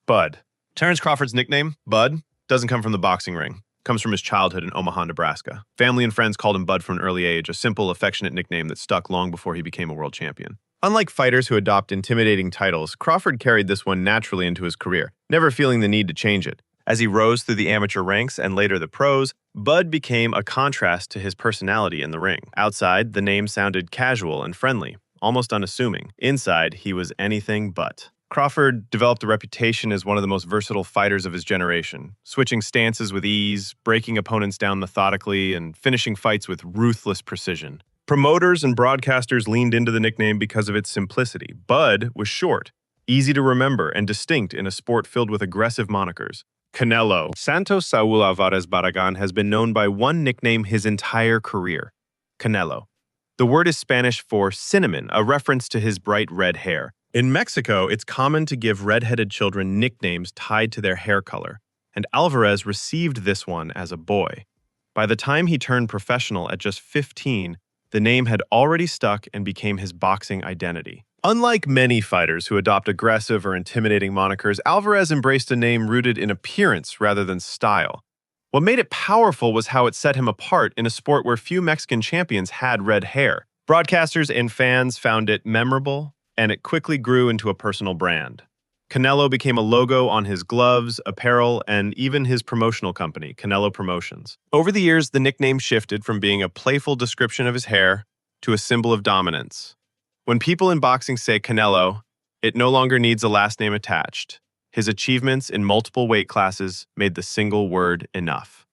Bud. Terence Crawford's nickname, Bud, doesn't come from the boxing ring. It comes from his childhood in Omaha, Nebraska. Family and friends called him Bud from an early age, a simple, affectionate nickname that stuck long before he became a world champion. Unlike fighters who adopt intimidating titles, Crawford carried this one naturally into his career, never feeling the need to change it. As he rose through the amateur ranks and later the pros, Bud became a contrast to his personality in the ring. Outside, the name sounded casual and friendly, almost unassuming. Inside, he was anything but. Crawford developed a reputation as one of the most versatile fighters of his generation, switching stances with ease, breaking opponents down methodically, and finishing fights with ruthless precision. Promoters and broadcasters leaned into the nickname because of its simplicity. Bud was short, easy to remember, and distinct in a sport filled with aggressive monikers. Canelo. Santos Saul Alvarez Barragan has been known by one nickname his entire career, Canelo. The word is Spanish for cinnamon, a reference to his bright red hair. In Mexico, it's common to give red-headed children nicknames tied to their hair color, and Alvarez received this one as a boy. By the time he turned professional at just 15, the name had already stuck and became his boxing identity. Unlike many fighters who adopt aggressive or intimidating monikers, Alvarez embraced a name rooted in appearance rather than style. What made it powerful was how it set him apart in a sport where few Mexican champions had red hair. Broadcasters and fans found it memorable, and it quickly grew into a personal brand. Canelo became a logo on his gloves, apparel, and even his promotional company, Canelo Promotions. Over the years, the nickname shifted from being a playful description of his hair to a symbol of dominance. When people in boxing say Canelo, it no longer needs a last name attached. His achievements in multiple weight classes made the single word enough.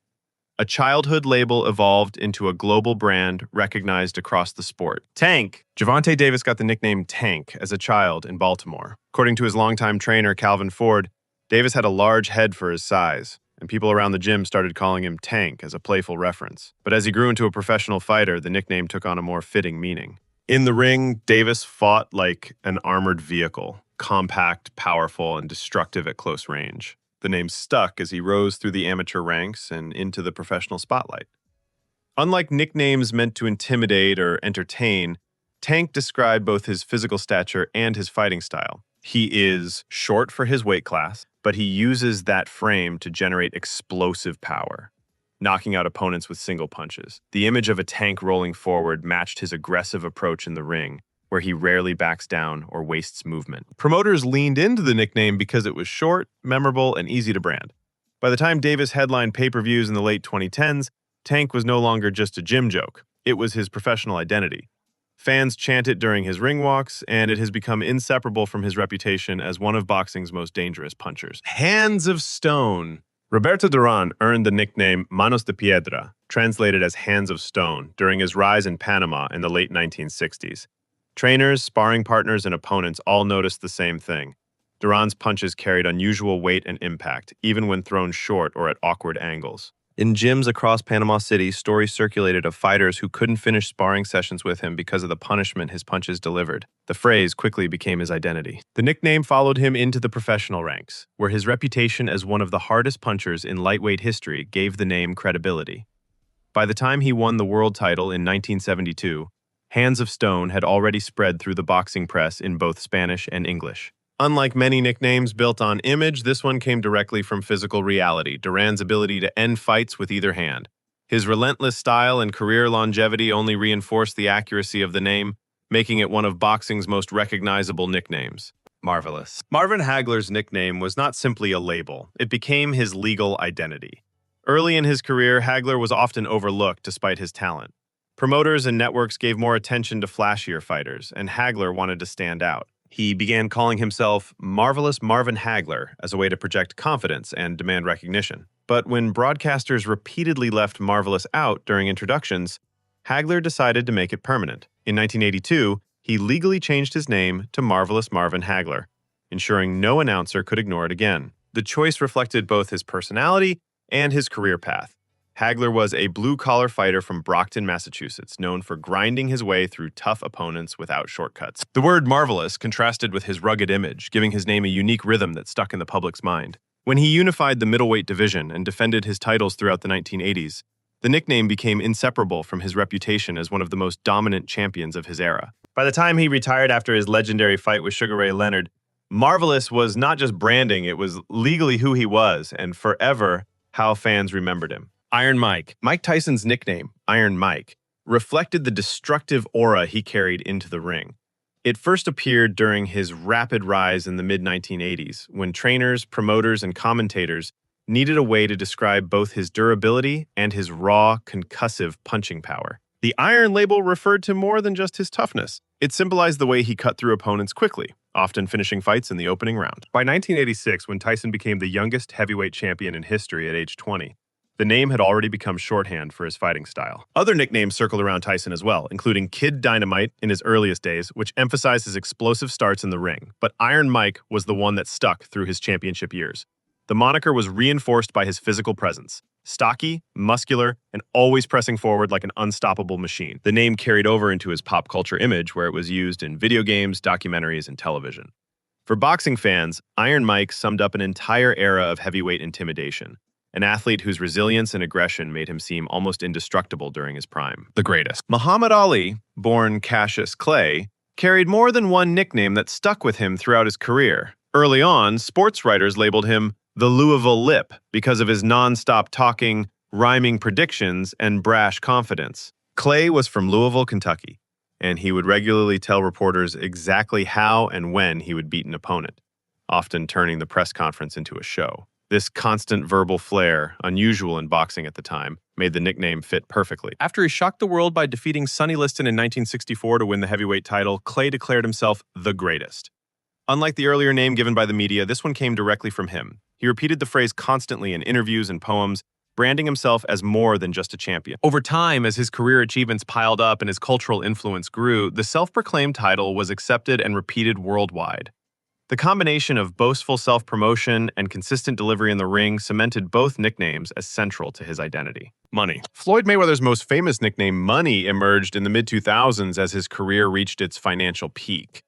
A childhood label evolved into a global brand recognized across the sport. Tank. Gervonta Davis got the nickname Tank as a child in Baltimore. According to his longtime trainer, Calvin Ford, Davis had a large head for his size, and people around the gym started calling him Tank as a playful reference. But as he grew into a professional fighter, the nickname took on a more fitting meaning. In the ring, Davis fought like an armored vehicle, compact, powerful, and destructive at close range. The name stuck as he rose through the amateur ranks and into the professional spotlight. Unlike nicknames meant to intimidate or entertain, Tank described both his physical stature and his fighting style. He is short for his weight class, but he uses that frame to generate explosive power, knocking out opponents with single punches. The image of a tank rolling forward matched his aggressive approach in the ring, where he rarely backs down or wastes movement. Promoters leaned into the nickname because it was short, memorable, and easy to brand. By the time Davis headlined pay-per-views in the late 2010s, Tank was no longer just a gym joke. It was his professional identity. Fans chant it during his ring walks, and it has become inseparable from his reputation as one of boxing's most dangerous punchers. Hands of Stone. Roberto Duran earned the nickname Manos de Piedra, translated as Hands of Stone, during his rise in Panama in the late 1960s. Trainers, sparring partners, and opponents all noticed the same thing. Duran's punches carried unusual weight and impact, even when thrown short or at awkward angles. In gyms across Panama City, stories circulated of fighters who couldn't finish sparring sessions with him because of the punishment his punches delivered. The phrase quickly became his identity. The nickname followed him into the professional ranks, where his reputation as one of the hardest punchers in lightweight history gave the name credibility. By the time he won the world title in 1972, Hands of Stone had already spread through the boxing press in both Spanish and English. Unlike many nicknames built on image, this one came directly from physical reality, Duran's ability to end fights with either hand. His relentless style and career longevity only reinforced the accuracy of the name, making it one of boxing's most recognizable nicknames. Marvelous. Marvin Hagler's nickname was not simply a label, it became his legal identity. Early in his career, Hagler was often overlooked despite his talent. Promoters and networks gave more attention to flashier fighters, and Hagler wanted to stand out. He began calling himself Marvelous Marvin Hagler as a way to project confidence and demand recognition. But when broadcasters repeatedly left Marvelous out during introductions, Hagler decided to make it permanent. In 1982, he legally changed his name to Marvelous Marvin Hagler, ensuring no announcer could ignore it again. The choice reflected both his personality and his career path. Hagler was a blue-collar fighter from Brockton, Massachusetts, known for grinding his way through tough opponents without shortcuts. The word marvelous contrasted with his rugged image, giving his name a unique rhythm that stuck in the public's mind. When he unified the middleweight division and defended his titles throughout the 1980s, the nickname became inseparable from his reputation as one of the most dominant champions of his era. By the time he retired after his legendary fight with Sugar Ray Leonard, Marvelous was not just branding, it was legally who he was, and forever how fans remembered him. Iron Mike. Mike Tyson's nickname, Iron Mike, reflected the destructive aura he carried into the ring. It first appeared during his rapid rise in the mid-1980s, when trainers, promoters, and commentators needed a way to describe both his durability and his raw, concussive punching power. The iron label referred to more than just his toughness. It symbolized the way he cut through opponents quickly, often finishing fights in the opening round. By 1986, when Tyson became the youngest heavyweight champion in history at age 20, the name had already become shorthand for his fighting style. Other nicknames circled around Tyson as well, including Kid Dynamite in his earliest days, which emphasized his explosive starts in the ring. But Iron Mike was the one that stuck through his championship years. The moniker was reinforced by his physical presence. Stocky, muscular, and always pressing forward like an unstoppable machine. The name carried over into his pop culture image, where it was used in video games, documentaries, and television. For boxing fans, Iron Mike summed up an entire era of heavyweight intimidation, an athlete whose resilience and aggression made him seem almost indestructible during his prime. The greatest. Muhammad Ali, born Cassius Clay, carried more than one nickname that stuck with him throughout his career. Early on, sports writers labeled him the Louisville Lip because of his non-stop talking, rhyming predictions, and brash confidence. Clay was from Louisville, Kentucky, and he would regularly tell reporters exactly how and when he would beat an opponent, often turning the press conference into a show. This constant verbal flair, unusual in boxing at the time, made the nickname fit perfectly. After he shocked the world by defeating Sonny Liston in 1964 to win the heavyweight title, Clay declared himself the greatest. Unlike the earlier name given by the media, this one came directly from him. He repeated the phrase constantly in interviews and poems, branding himself as more than just a champion. Over time, as his career achievements piled up and his cultural influence grew, the self-proclaimed title was accepted and repeated worldwide. The combination of boastful self-promotion and consistent delivery in the ring cemented both nicknames as central to his identity. Money. Floyd Mayweather's most famous nickname, Money, emerged in the mid-2000s as his career reached its financial peak.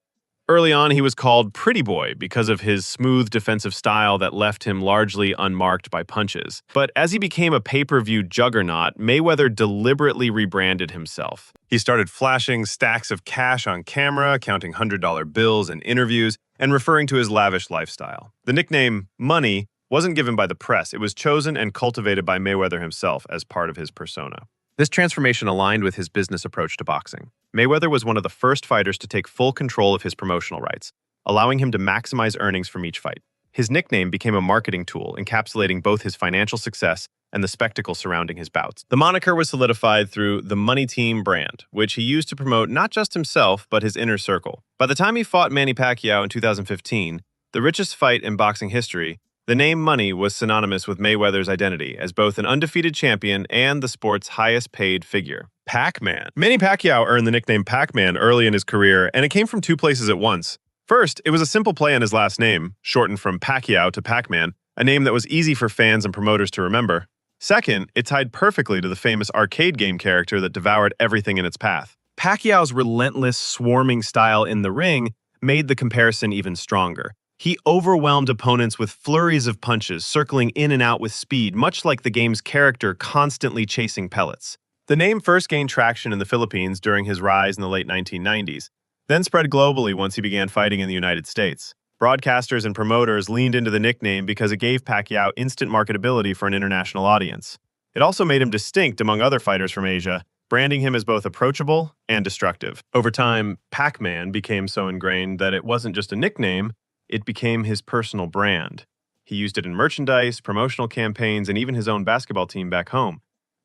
Early on, he was called Pretty Boy because of his smooth defensive style that left him largely unmarked by punches. But as he became a pay-per-view juggernaut, Mayweather deliberately rebranded himself. He started flashing stacks of cash on camera, counting $100 bills in interviews, and referring to his lavish lifestyle. The nickname Money wasn't given by the press. It was chosen and cultivated by Mayweather himself as part of his persona. This transformation aligned with his business approach to boxing. Mayweather was one of the first fighters to take full control of his promotional rights, allowing him to maximize earnings from each fight. His nickname became a marketing tool, encapsulating both his financial success and the spectacle surrounding his bouts. The moniker was solidified through the Money Team brand, which he used to promote not just himself, but his inner circle. By the time he fought Manny Pacquiao in 2015, the richest fight in boxing history, the name Money was synonymous with Mayweather's identity as both an undefeated champion and the sport's highest-paid figure. Pac-Man. Manny Pacquiao earned the nickname Pac-Man early in his career, and it came from two places at once. First, it was a simple play on his last name, shortened from Pacquiao to Pac-Man, a name that was easy for fans and promoters to remember. Second, it tied perfectly to the famous arcade game character that devoured everything in its path. Pacquiao's relentless, swarming style in the ring made the comparison even stronger. He overwhelmed opponents with flurries of punches, circling in and out with speed, much like the game's character constantly chasing pellets. The name first gained traction in the Philippines during his rise in the late 1990s, then spread globally once he began fighting in the United States. Broadcasters and promoters leaned into the nickname because it gave Pacquiao instant marketability for an international audience. It also made him distinct among other fighters from Asia, branding him as both approachable and destructive. Over time, Pac-Man became so ingrained that it wasn't just a nickname, it became his personal brand. He used it in merchandise, promotional campaigns, and even his own basketball team back home.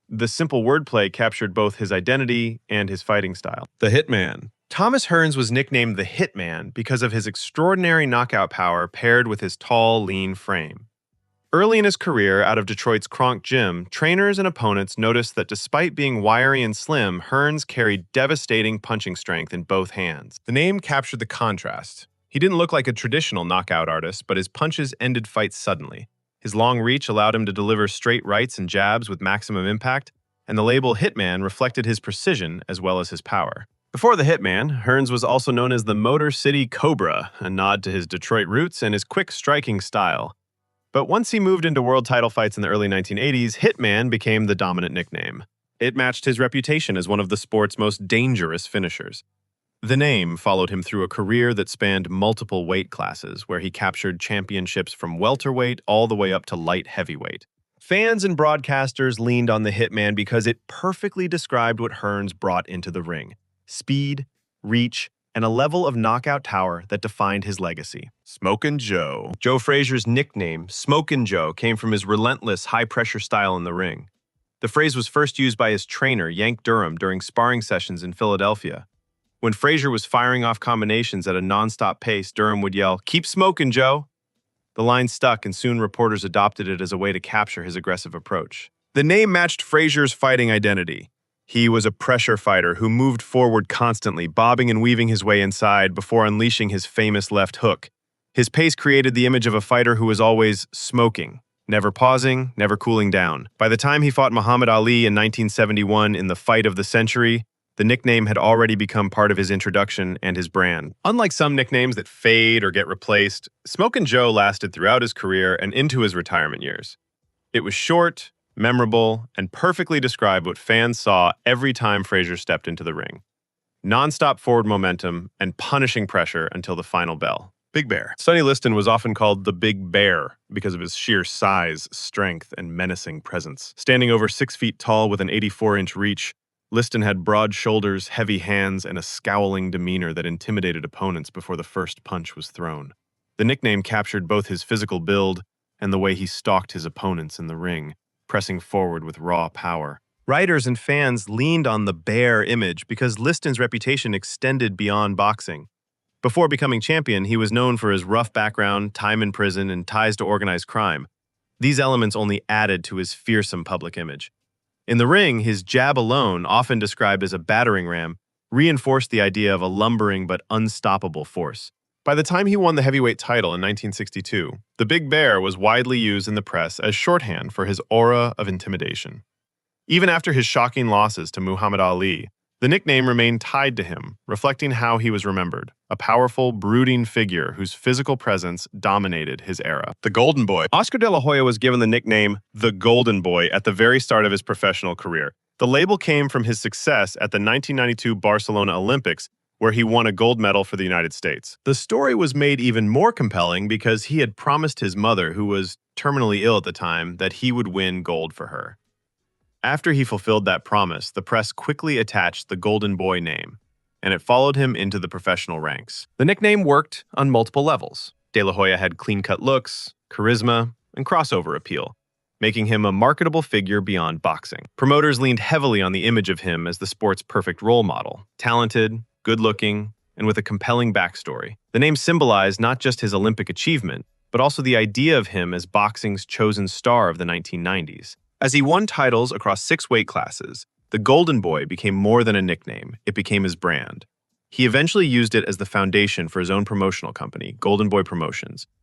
The simple wordplay captured both his identity and his fighting style. The Hitman. Thomas Hearns was nicknamed the Hitman because of his extraordinary knockout power paired with his tall, lean frame. Early in his career, out of Detroit's Kronk Gym, trainers and opponents noticed that despite being wiry and slim, Hearns carried devastating punching strength in both hands. The name captured the contrast. He didn't look like a traditional knockout artist, but his punches ended fights suddenly. His long reach allowed him to deliver straight rights and jabs with maximum impact, and the label Hitman reflected his precision as well as his power. Before the Hitman, Hearns was also known as the Motor City Cobra, a nod to his Detroit roots and his quick striking style. But once he moved into world title fights in the early 1980s, Hitman became the dominant nickname. It matched his reputation as one of the sport's most dangerous finishers. The name followed him through a career that spanned multiple weight classes, where he captured championships from welterweight all the way up to light heavyweight. Fans and broadcasters leaned on the hitman because it perfectly described what Hearns brought into the ring: speed, reach, and a level of knockout power that defined his legacy. Smokin' Joe. Joe Frazier's nickname, Smokin' Joe, came from his relentless, high-pressure style in the ring. The phrase was first used by his trainer, Yank Durham, during sparring sessions in Philadelphia. When Frazier was firing off combinations at a non-stop pace, Durham would yell, "Keep smoking, Joe!" The line stuck, and soon reporters adopted it as a way to capture his aggressive approach. The name matched Frazier's fighting identity. He was a pressure fighter who moved forward constantly, bobbing and weaving his way inside before unleashing his famous left hook. His pace created the image of a fighter who was always smoking, never pausing, never cooling down. By the time he fought Muhammad Ali in 1971 in the fight of the century, the nickname had already become part of his introduction and his brand. Unlike some nicknames that fade or get replaced, Smokin' Joe lasted throughout his career and into his retirement years. It was short, memorable, and perfectly described what fans saw every time Frazier stepped into the ring: non-stop forward momentum and punishing pressure until the final bell. Big Bear. Sonny Liston was often called the Big Bear because of his sheer size, strength, and menacing presence. Standing over 6 feet tall with an 84-inch reach, Liston had broad shoulders, heavy hands, and a scowling demeanor that intimidated opponents before the first punch was thrown. The nickname captured both his physical build and the way he stalked his opponents in the ring, pressing forward with raw power. Writers and fans leaned on the bear image because Liston's reputation extended beyond boxing. Before becoming champion, he was known for his rough background, time in prison, and ties to organized crime. These elements only added to his fearsome public image. In the ring, his jab alone, often described as a battering ram, reinforced the idea of a lumbering but unstoppable force. By the time he won the heavyweight title in 1962, the Big Bear was widely used in the press as shorthand for his aura of intimidation. Even after his shocking losses to Muhammad Ali, the nickname remained tied to him, reflecting how he was remembered: a powerful, brooding figure whose physical presence dominated his era. The Golden Boy. Oscar De La Hoya was given the nickname the Golden Boy at the very start of his professional career. The label came from his success at the 1992 Barcelona Olympics, where he won a gold medal for the United States. The story was made even more compelling because he had promised his mother, who was terminally ill at the time, that he would win gold for her. After he fulfilled that promise, the press quickly attached the Golden Boy name, and it followed him into the professional ranks. The nickname worked on multiple levels. De La Hoya had clean-cut looks, charisma, and crossover appeal, making him a marketable figure beyond boxing. Promoters leaned heavily on the image of him as the sport's perfect role model: talented, good-looking, and with a compelling backstory. The name symbolized not just his Olympic achievement, but also the idea of him as boxing's chosen star of the 1990s. As he won titles across 6 weight classes, the Golden Boy became more than a nickname. It became his brand. He eventually used it as the foundation for his own promotional company, Golden Boy Promotions,